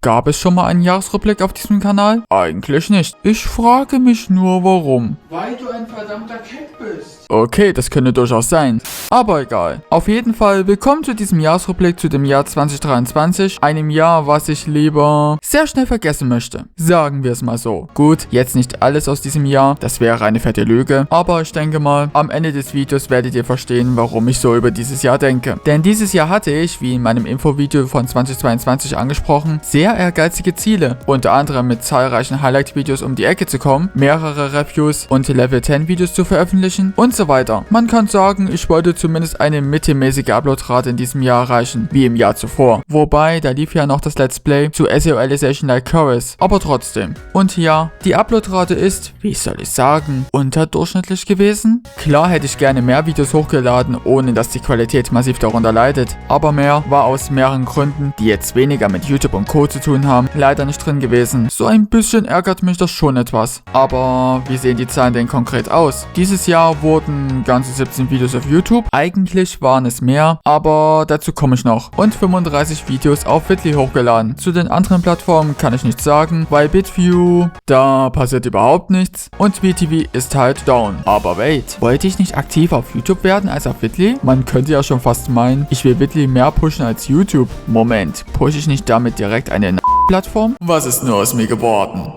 Gab es schon mal einen Jahresrückblick auf diesem Kanal? Eigentlich nicht. Ich frage mich nur, warum. Weil du ein verdammter Keck bist. Okay, das könnte durchaus sein. Aber egal. Auf jeden Fall willkommen zu diesem Jahresrückblick zu dem Jahr 2023. Einem Jahr, was ich lieber sehr schnell vergessen möchte. Sagen wir es mal so. Gut, jetzt nicht alles aus diesem Jahr. Das wäre eine fette Lüge. Aber ich denke mal, am Ende des Videos werdet ihr verstehen, warum ich so über dieses Jahr denke. Denn dieses Jahr hatte ich, wie in meinem Infovideo von 2022 angesprochen, sehr ehrgeizige Ziele. Unter anderem mit zahlreichen Highlight-Videos um die Ecke zu kommen, mehrere Reviews und Level 10 Videos zu veröffentlichen und so weiter. Man kann sagen, ich wollte zumindest eine mittelmäßige Uploadrate in diesem Jahr erreichen, wie im Jahr zuvor. Wobei, da lief ja noch das Let's Play zu SEO-Alization Like Chorus, aber trotzdem. Und ja, die Uploadrate ist, wie soll ich sagen, unterdurchschnittlich gewesen. Klar hätte ich gerne mehr Videos hochgeladen, ohne dass die Qualität massiv darunter leidet, aber mehr war aus mehreren Gründen, die jetzt weniger mit YouTube und Co. zu tun haben, leider nicht drin gewesen. So ein bisschen ärgert mich das schon etwas. Aber wie sehen die Zahlen denn konkret aus? Dieses Jahr wurden ganze 17 Videos auf YouTube. Eigentlich waren es mehr, aber dazu komme ich noch. Und 35 Videos auf Vidly hochgeladen. Zu den anderen Plattformen kann ich nichts sagen, weil BitView, da passiert überhaupt nichts. Und VTV ist halt down. Aber wait, wollte ich nicht aktiver auf YouTube werden als auf Vidly? Man könnte ja schon fast meinen, ich will Vidly mehr pushen als YouTube. Moment, pushe ich nicht damit direkt eine Plattform? Was ist nur aus mir geworden?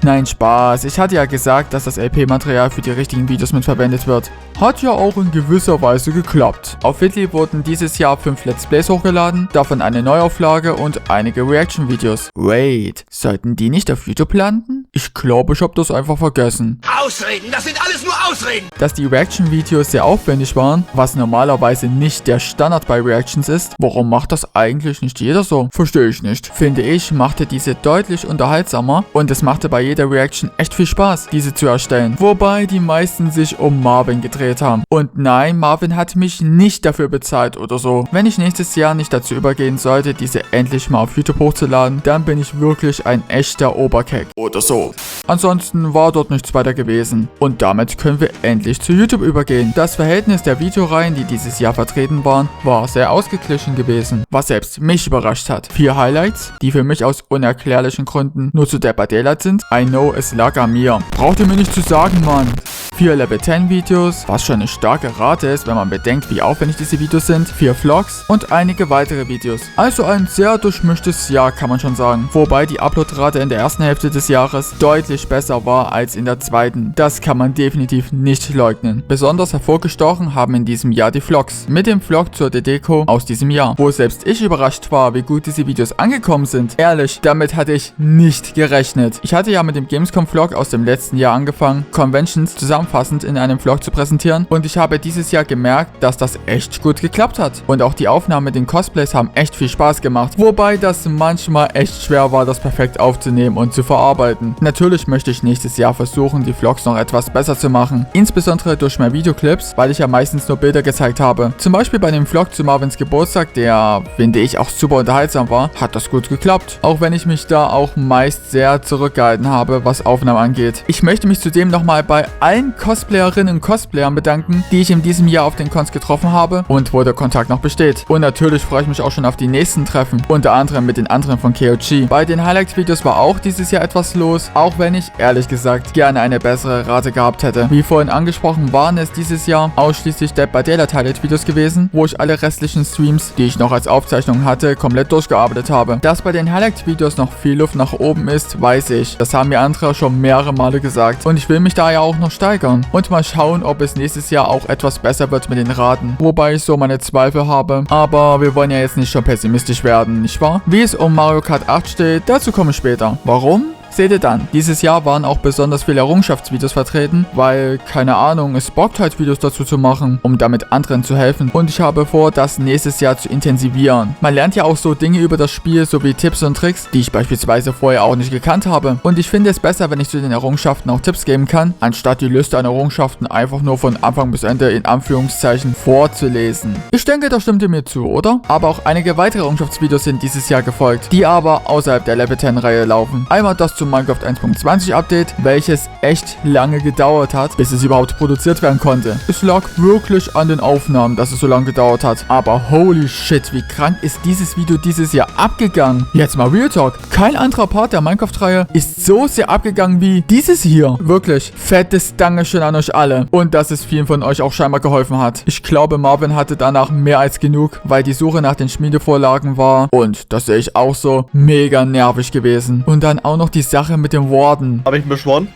Nein, Spaß. Ich hatte ja gesagt, dass das LP-Material für die richtigen Videos mitverwendet wird. Hat ja auch in gewisser Weise geklappt. Auf Vidly wurden dieses Jahr 5 Let's Plays hochgeladen, davon eine Neuauflage und einige Reaction-Videos. Wait, sollten die nicht auf YouTube landen? Ich glaube, ich habe das einfach vergessen. Ausreden, das sind alles nur Ausreden! Dass die Reaction-Videos sehr aufwendig waren, was normalerweise nicht der Standard bei Reactions ist, warum macht das eigentlich nicht jeder so? Verstehe ich nicht. Finde ich, machte diese deutlich unterhaltsamer und es machte bei jeder Reaction echt viel Spaß, diese zu erstellen. Wobei die meisten sich um Marvin gedreht haben. Und nein, Marvin hat mich nicht dafür bezahlt oder so. Wenn ich nächstes Jahr nicht dazu übergehen sollte, diese endlich mal auf YouTube hochzuladen, dann bin ich wirklich ein echter Oberkeck. Oder so. Ansonsten war dort nichts weiter gewesen. Und damit können wir endlich zu YouTube übergehen. Das Verhältnis der Videoreihen, die dieses Jahr vertreten waren, war sehr ausgeglichen gewesen. Was selbst mich überrascht hat. 4 Highlights, die für mich aus unerklärlichen Gründen nur zu debattiert sind. I know, es lag an mir. Braucht ihr mir nicht zu sagen, Mann. 4 Level 10 Videos, was schon eine starke Rate ist, wenn man bedenkt, wie aufwendig diese Videos sind. 4 Vlogs und einige weitere Videos. Also ein sehr durchmischtes Jahr, kann man schon sagen. Wobei die Uploadrate in der ersten Hälfte des Jahres deutlich besser war als in der zweiten. Das kann man definitiv nicht leugnen. Besonders hervorgestochen haben in diesem Jahr die Vlogs. Mit dem Vlog zur Dedeco aus diesem Jahr, wo selbst ich überrascht war, wie gut diese Videos angekommen sind. Ehrlich, damit hatte ich nicht gerechnet. Ich hatte ja mit dem Gamescom-Vlog aus dem letzten Jahr angefangen, Conventions zusammenfassend in einem Vlog zu präsentieren und ich habe dieses Jahr gemerkt, dass das echt gut geklappt hat. Und auch die Aufnahmen mit den Cosplays haben echt viel Spaß gemacht, wobei das manchmal echt schwer war, das perfekt aufzunehmen und zu verarbeiten. Natürlich möchte ich nächstes Jahr versuchen, die Vlogs noch etwas besser zu machen, insbesondere durch mehr Videoclips, weil ich ja meistens nur Bilder gezeigt habe. Zum Beispiel bei dem Vlog zu Marvins Geburtstag, der, finde ich, auch super unterhaltsam war, hat das gut geklappt. Auch wenn ich mich da auch meist sehr zurückgehalten habe, was Aufnahmen angeht. Ich möchte mich zudem nochmal bei allen Cosplayerinnen und Cosplayern bedanken, die ich in diesem Jahr auf den Cons getroffen habe und wo der Kontakt noch besteht. Und natürlich freue ich mich auch schon auf die nächsten Treffen, unter anderem mit den anderen von KOG. Bei den Highlight-Videos war auch dieses Jahr etwas los, auch wenn ich, ehrlich gesagt, gerne eine bessere Rate gehabt hätte. Wie vorhin angesprochen, waren es dieses Jahr ausschließlich Dead by Daylight Highlight-Videos gewesen, wo ich alle restlichen Streams, die ich noch als Aufzeichnung hatte, komplett durchgearbeitet habe. Dass bei den Highlight-Videos noch viel Luft nach oben ist, weiß ich. Das haben mir andere schon mehrere Male gesagt. Und ich will mich da ja auch noch steigern. Und mal schauen, ob es nächstes Jahr auch etwas besser wird mit den Raten. Wobei ich so meine Zweifel habe. Aber wir wollen ja jetzt nicht schon pessimistisch werden, nicht wahr? Wie es um Mario Kart 8 steht, dazu komme ich später. Warum? Seht ihr dann. Dieses Jahr waren auch besonders viele Errungenschaftsvideos vertreten, weil, keine Ahnung, es bockt halt Videos dazu zu machen, um damit anderen zu helfen. Und ich habe vor, das nächstes Jahr zu intensivieren. Man lernt ja auch so Dinge über das Spiel, sowie Tipps und Tricks, die ich beispielsweise vorher auch nicht gekannt habe. Und ich finde es besser, wenn ich zu den Errungenschaften auch Tipps geben kann, anstatt die Liste an Errungenschaften einfach nur von Anfang bis Ende in Anführungszeichen vorzulesen. Ich denke, da stimmt ihr mir zu, oder? Aber auch einige weitere Errungenschaftsvideos sind dieses Jahr gefolgt, die aber außerhalb der Level 10 Reihe laufen. Einmal das zum zum Minecraft 1.20 Update, welches echt lange gedauert hat, bis es überhaupt produziert werden konnte. Es lag wirklich an den Aufnahmen, dass es so lange gedauert hat. Aber holy shit, wie krank ist dieses Video dieses Jahr abgegangen. Jetzt mal Real Talk. Kein anderer Part der Minecraft-Reihe ist so sehr abgegangen wie dieses hier. Wirklich, fettes Dankeschön an euch alle. Und dass es vielen von euch auch scheinbar geholfen hat. Ich glaube, Marvin hatte danach mehr als genug, weil die Suche nach den Schmiedevorlagen war. Und das sehe ich auch so, mega nervig gewesen. Und dann auch noch die Sache mit dem Warden. Habe ich ihn beschworen?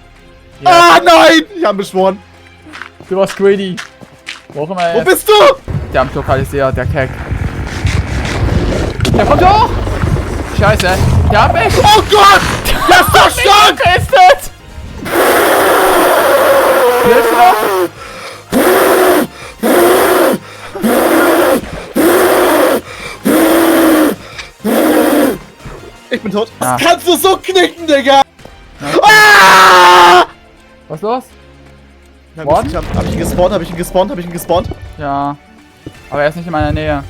Ja. Ah, nein! Ich habe beschworen. Du warst greedy. Wo auch immer er Wo ist. bist du? Der am Lokalisier, der Keck. Der kommt hoch! Scheiße, der hat mich! Oh Gott! Der ist doch stark! Gefestet! Hilfst du noch? Ich bin tot. Ja. Das kannst du so knicken, Digga! Ah! Was ist los? Na gut, hab ich ihn gespawnt, hab ich ihn gespawnt? Ja. Aber er ist nicht in meiner Nähe.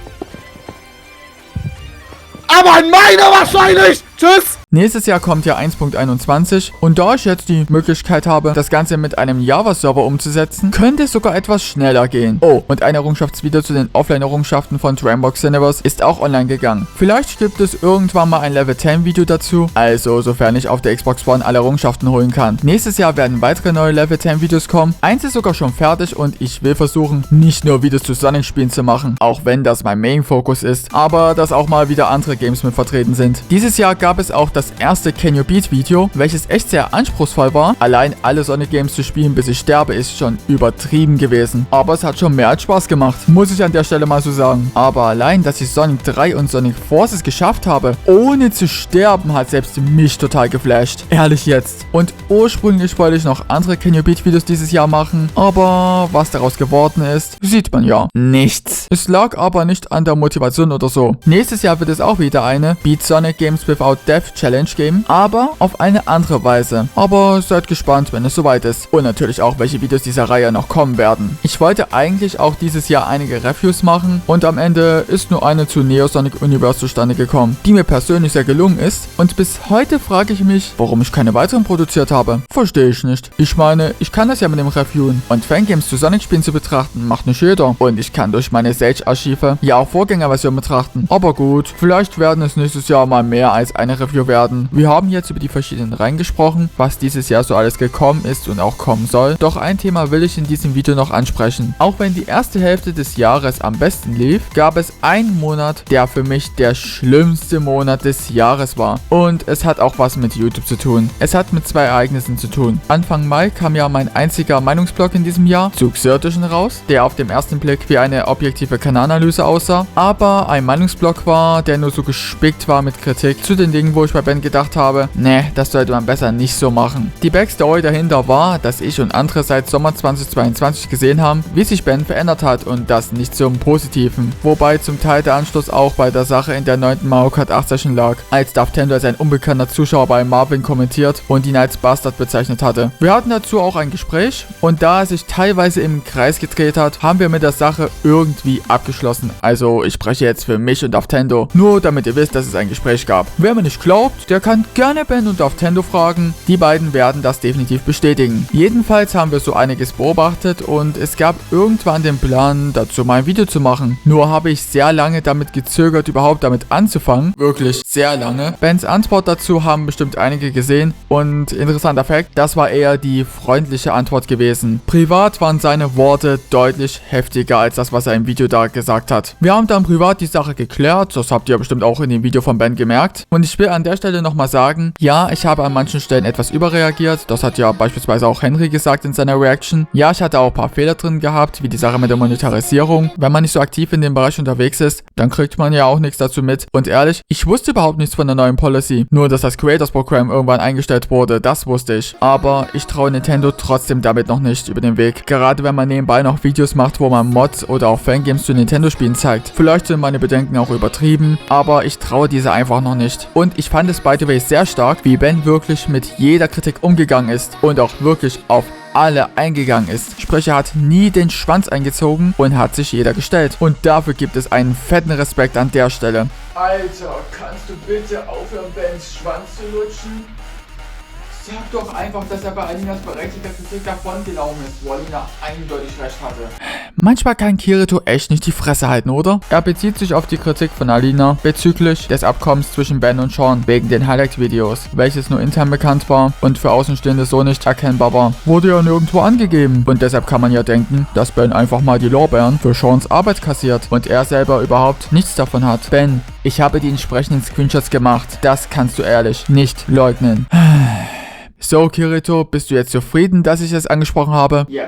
Aber in meiner wahrscheinlich! Tschüss! Nächstes Jahr kommt ja 1.21 und da ich jetzt die Möglichkeit habe, das Ganze mit einem Java-Server umzusetzen, könnte es sogar etwas schneller gehen. Oh, und ein Errungenschaftsvideo zu den Offline-Errungenschaften von Dreambox Cineverse ist auch online gegangen. Vielleicht gibt es irgendwann mal ein Level 10 Video dazu, also sofern ich auf der Xbox One alle Errungenschaften holen kann. Nächstes Jahr werden weitere neue Level 10 Videos kommen. Eins ist sogar schon fertig und ich will versuchen, nicht nur Videos zu Sonic-Spielen zu machen, auch wenn das mein Main-Fokus ist, aber dass auch mal wieder andere Games mit vertreten sind. Dieses Jahr gab es auch das erste Can You Beat Video, welches echt sehr anspruchsvoll war. Allein alle Sonic Games zu spielen, bis ich sterbe, ist schon übertrieben gewesen. Aber es hat schon mehr als Spaß gemacht, muss ich an der Stelle mal so sagen. Aber allein, dass ich Sonic 3 und Sonic Forces geschafft habe, ohne zu sterben, hat selbst mich total geflasht. Ehrlich jetzt. Und ursprünglich wollte ich noch andere Can You Beat Videos dieses Jahr machen, aber was daraus geworden ist, sieht man ja. Nichts. Es lag aber nicht an der Motivation oder so. Nächstes Jahr wird es auch wieder eine Beat Sonic Games Without Death Challenge geben, aber auf eine andere Weise. Aber seid gespannt, wenn es soweit ist. Und natürlich auch, welche Videos dieser Reihe noch kommen werden. Ich wollte eigentlich auch dieses Jahr einige Reviews machen und am Ende ist nur eine zu Neo Sonic Universe zustande gekommen, die mir persönlich sehr gelungen ist. Und bis heute frage ich mich, warum ich keine weiteren produziert habe. Verstehe ich nicht. Ich meine, ich kann das ja mit dem Reviewen. Und Fangames zu Sonic-Spielen zu betrachten, macht nicht jeder. Und ich kann durch meine Sage-Archive ja auch Vorgängerversion betrachten. Aber gut, vielleicht werden es nächstes Jahr mal mehr als eine Review werden. Wir haben jetzt über die verschiedenen Reihen gesprochen, was dieses Jahr so alles gekommen ist und auch kommen soll. Doch ein Thema will ich in diesem Video noch ansprechen. Auch wenn die erste Hälfte des Jahres am besten lief, gab es einen Monat, der für mich der schlimmste Monat des Jahres war. Und es hat auch was mit YouTube zu tun. Es hat mit zwei Ereignissen zu tun. Anfang Mai kam ja mein einziger Meinungsblog in diesem Jahr, zu Xertischen, raus, der auf den ersten Blick wie eine objektive Kanalanalyse aussah, aber ein Meinungsblog war, der nur so gespickt war mit Kritik zu den Dingen, wo ich bei Ben gedacht habe, nee, das sollte man besser nicht so machen. Die Backstory dahinter war, dass ich und andere seit Sommer 2022 gesehen haben, wie sich Ben verändert hat und das nicht zum Positiven. Wobei zum Teil der Anschluss auch bei der Sache in der 9. Mario Kart 8 Session lag, als Daftendo als ein unbekannter Zuschauer bei Marvin kommentiert und ihn als Bastard bezeichnet hatte. Wir hatten dazu auch ein Gespräch und da er sich teilweise im Kreis gedreht hat, haben wir mit der Sache irgendwie abgeschlossen. Also ich spreche jetzt für mich und Daftendo, nur damit ihr wisst, dass es ein Gespräch gab. Wer mir nicht glaubt, der kann gerne Ben und Daftendo fragen. Die beiden werden das definitiv bestätigen. Jedenfalls haben wir so einiges beobachtet und es gab irgendwann den Plan, dazu mal ein Video zu machen. Nur habe ich sehr lange damit gezögert, überhaupt damit anzufangen. Wirklich sehr lange. Bens Antwort dazu haben bestimmt einige gesehen und interessanter Fakt, das war eher die freundliche Antwort gewesen. Privat waren seine Worte deutlich heftiger als das, was er im Video da gesagt hat. Wir haben dann privat die Sache geklärt, das habt ihr bestimmt auch in dem Video von Ben gemerkt. Und ich will an der Stelle nochmal sagen, ja, ich habe an manchen Stellen etwas überreagiert. Das hat ja beispielsweise auch Henry gesagt in seiner Reaction. Ja, ich hatte auch ein paar Fehler drin gehabt, wie die Sache mit der Monetarisierung. Wenn man nicht so aktiv in dem Bereich unterwegs ist, dann kriegt man ja auch nichts dazu mit. Und ehrlich, ich wusste überhaupt nichts von der neuen Policy. Nur, dass das Creators Program irgendwann eingestellt wurde, das wusste ich. Aber ich traue Nintendo trotzdem damit noch nicht über den Weg. Gerade wenn man nebenbei noch Videos macht, wo man Mods oder auch Fangames zu Nintendo-Spielen zeigt. Vielleicht sind meine Bedenken auch übertrieben, aber ich traue diese einfach noch nicht. Und ich fand es by the way sehr stark, wie Ben wirklich mit jeder Kritik umgegangen ist und auch wirklich auf alle eingegangen ist. Sprich, er hat nie den Schwanz eingezogen und hat sich jeder gestellt. Und dafür gibt es einen fetten Respekt an der Stelle. Alter, kannst du bitte aufhören, Bens Schwanz zu lutschen? Sag doch einfach, dass er bei Alinas berechtigter Kritik davongelaufen ist, wo Alina eindeutig recht hatte. Manchmal kann Kirito echt nicht die Fresse halten, oder? Er bezieht sich auf die Kritik von Alina bezüglich des Abkommens zwischen Ben und Sean wegen den Highlight-Videos, welches nur intern bekannt war und für Außenstehende so nicht erkennbar war. Wurde ja nirgendwo angegeben. Und deshalb kann man ja denken, dass Ben einfach mal die Lorbeeren für Seans Arbeit kassiert und er selber überhaupt nichts davon hat. Ben, ich habe die entsprechenden Screenshots gemacht. Das kannst du ehrlich nicht leugnen. So, Kirito, bist du jetzt zufrieden, dass ich es angesprochen habe? Ja.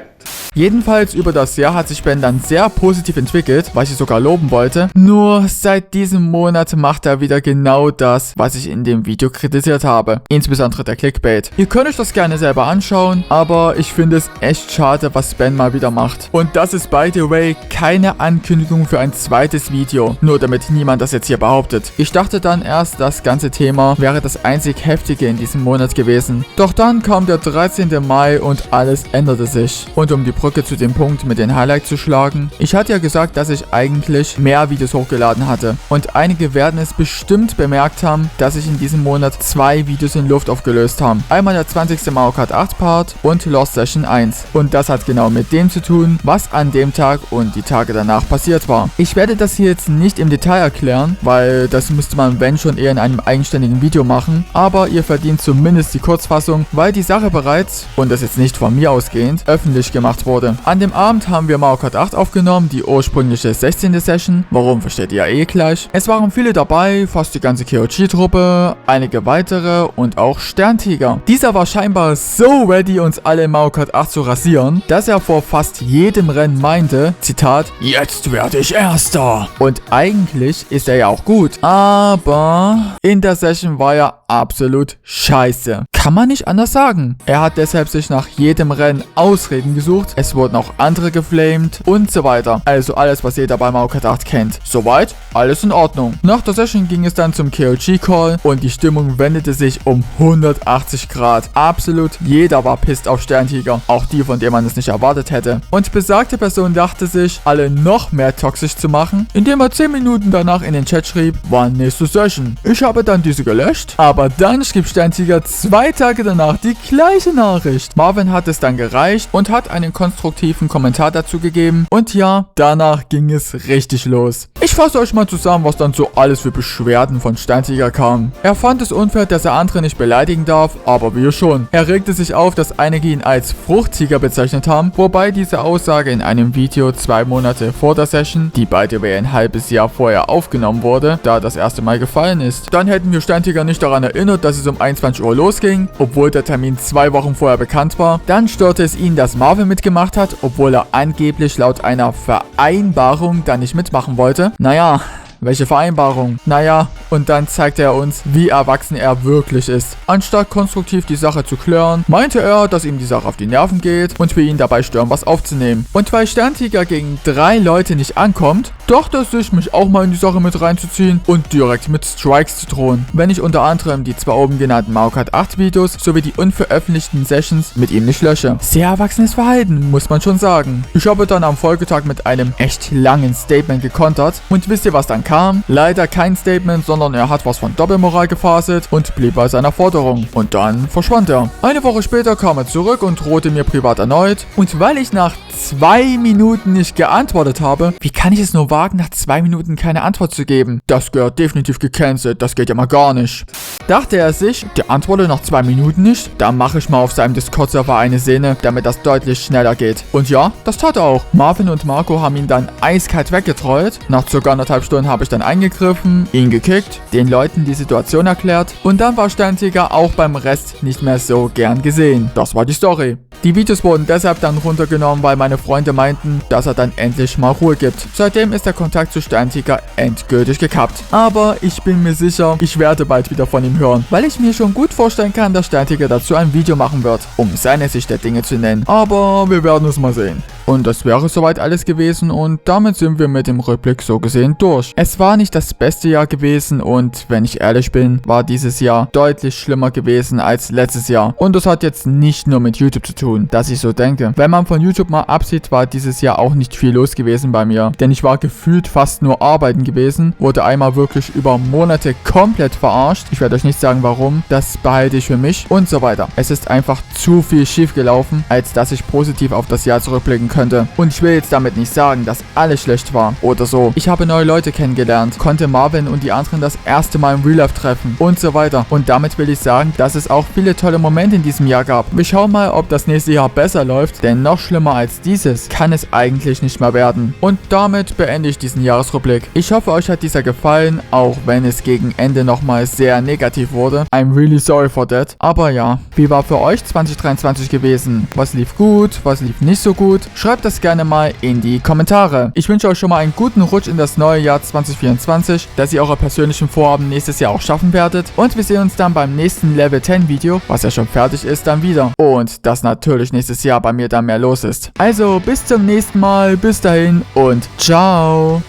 Jedenfalls über das Jahr hat sich Ben dann sehr positiv entwickelt, was ich sogar loben wollte. Nur seit diesem Monat macht er wieder genau das, was ich in dem Video kritisiert habe. Insbesondere der Clickbait. Ihr könnt euch das gerne selber anschauen, aber ich finde es echt schade, was Ben mal wieder macht. Und das ist, by the way, keine Ankündigung für ein zweites Video. Nur damit niemand das jetzt hier behauptet. Ich dachte dann erst, das ganze Thema wäre das einzig Heftige in diesem Monat gewesen. Doch dann kam der 13. Mai und alles änderte sich. Und um die Brücke zu dem Punkt mit den Highlights zu schlagen. Ich hatte ja gesagt, dass ich eigentlich mehr Videos hochgeladen hatte. Und einige werden es bestimmt bemerkt haben, dass ich in diesem Monat 2 Videos in Luft aufgelöst habe. Einmal der 20. Mario Kart 8 Part und Lost Session 1. Und das hat genau mit dem zu tun, was an dem Tag und die Tage danach passiert war. Ich werde das hier jetzt nicht im Detail erklären, weil das müsste man, wenn schon, eher in einem eigenständigen Video machen. Aber ihr verdient zumindest die Kurzfassung, weil die Sache bereits, und das jetzt nicht von mir ausgehend, öffentlich gemacht wurde. An dem Abend haben wir Mario Kart 8 aufgenommen, die ursprüngliche 16. Session. Warum, versteht ihr ja eh gleich. Es waren viele dabei, fast die ganze KOG-Truppe, einige weitere und auch Sterntiger. Dieser war scheinbar so ready, uns alle in Mario Kart 8 zu rasieren, dass er vor fast jedem Rennen meinte, Zitat, jetzt werde ich Erster. Und eigentlich ist er ja auch gut, aber in der Session war er absolut scheiße. Kann man nicht anders sagen. Er hat deshalb sich nach jedem Rennen Ausreden gesucht. Es wurden auch andere geflamed und so weiter. Also alles, was jeder bei Mario Kart 8 kennt. Soweit, alles in Ordnung. Nach der Session ging es dann zum KOG-Call und die Stimmung wendete sich um 180 Grad. Absolut jeder war pisst auf Sterntiger. Auch die, von denen man es nicht erwartet hätte. Und besagte Person dachte sich, alle noch mehr toxisch zu machen, indem er 10 Minuten danach in den Chat schrieb, war nächste Session. Ich habe dann diese gelöscht, aber dann schrieb Sterntiger 2 Tage danach die gleiche Nachricht. Marvin hat es dann gereicht und hat einen konstruktiven Kommentar dazu gegeben. Und ja, danach ging es richtig los. Ich fasse euch mal zusammen, was dann so alles für Beschwerden von Sterntiger kam. Er fand es unfair, dass er andere nicht beleidigen darf, aber wir schon. Er regte sich auf, dass einige ihn als Fruchttiger bezeichnet haben, wobei diese Aussage in einem Video 2 Monate vor der Session, die by the way ein halbes Jahr vorher aufgenommen wurde, da das erste Mal gefallen ist. Dann hätten wir Sterntiger nicht daran erinnert, dass es um 21 Uhr losging, obwohl der Termin 2 Wochen vorher bekannt war. Dann störte es ihn, dass Marvin mitgemacht hat, obwohl er angeblich laut einer Vereinbarung da nicht mitmachen wollte. Naja, welche Vereinbarung? Naja, und dann zeigte er uns, wie erwachsen er wirklich ist. Anstatt konstruktiv die Sache zu klären, meinte er, dass ihm die Sache auf die Nerven geht und wir ihn dabei stören, was aufzunehmen. Und weil Sterntiger gegen 3 Leute nicht ankommt, dachte es sich, mich auch mal in die Sache mit reinzuziehen und direkt mit Strikes zu drohen. Wenn ich unter anderem die 2 oben genannten Mario Kart 8 Videos sowie die unveröffentlichten Sessions mit ihm nicht lösche. Sehr erwachsenes Verhalten, muss man schon sagen. Ich habe dann am Folgetag mit einem echt langen Statement gekontert und wisst ihr, was dann kam? Leider kein Statement, sondern er hat was von Doppelmoral gefaselt und blieb bei seiner Forderung. Und dann verschwand er. Eine Woche später kam er zurück und drohte mir privat erneut. Und weil ich nach 2 Minuten nicht geantwortet habe, wie kann ich es nur wagen, nach 2 Minuten keine Antwort zu geben? Das gehört definitiv gecancelt, das geht ja mal gar nicht. Dachte er sich, der antwortet nach 2 Minuten nicht? Dann mache ich mal auf seinem Discord-Server eine Szene, damit das deutlich schneller geht. Und ja, das tat er auch. Marvin und Marco haben ihn dann eiskalt weggetrollt. Nach ca. 1,5 Stunden habe ich dann eingegriffen, ihn gekickt, den Leuten die Situation erklärt und dann war Sterntiger auch beim Rest nicht mehr so gern gesehen. Das war die Story. Die Videos wurden deshalb dann runtergenommen, weil meine Freunde meinten, dass er dann endlich mal Ruhe gibt. Seitdem ist der Kontakt zu Sterntiger endgültig gekappt. Aber ich bin mir sicher, ich werde bald wieder von ihm hören, weil ich mir schon gut vorstellen kann, dass Sterntiger dazu ein Video machen wird, um seine Sicht der Dinge zu nennen. Aber wir werden es mal sehen. Und das wäre soweit alles gewesen und damit sind wir mit dem Rückblick so gesehen durch. Es war nicht das beste Jahr gewesen und wenn ich ehrlich bin, war dieses Jahr deutlich schlimmer gewesen als letztes Jahr. Und das hat jetzt nicht nur mit YouTube zu tun, dass ich so denke. Wenn man von YouTube mal absieht, war dieses Jahr auch nicht viel los gewesen bei mir. Denn ich war gefühlt fast nur arbeiten gewesen, wurde einmal wirklich über Monate komplett verarscht. Ich werde euch nicht sagen warum, das behalte ich für mich und so weiter. Es ist einfach zu viel schief gelaufen, als dass ich positiv auf das Jahr zurückblicken könnte. Und ich will jetzt damit nicht sagen, dass alles schlecht war oder so. Ich habe neue Leute kennengelernt, konnte Marvin und die anderen das erste Mal im Real Life treffen und so weiter. Und damit will ich sagen, dass es auch viele tolle Momente in diesem Jahr gab. Wir schauen mal, ob das nächste Jahr besser läuft, denn noch schlimmer als dieses kann es eigentlich nicht mehr werden. Und damit beende ich diesen Jahresrückblick. Ich hoffe, euch hat dieser gefallen, auch wenn es gegen Ende nochmal sehr negativ wurde. I'm really sorry for that. Aber ja, wie war für euch 2023 gewesen? Was lief gut? Was lief nicht so gut? Schreibt das gerne mal in die Kommentare. Ich wünsche euch schon mal einen guten Rutsch in das neue Jahr 2024, dass ihr eure persönlichen Vorhaben nächstes Jahr auch schaffen werdet. Und wir sehen uns dann beim nächsten Level 10 Video, was ja schon fertig ist, dann wieder. Und dass natürlich nächstes Jahr bei mir dann mehr los ist. Also bis zum nächsten Mal, bis dahin und ciao.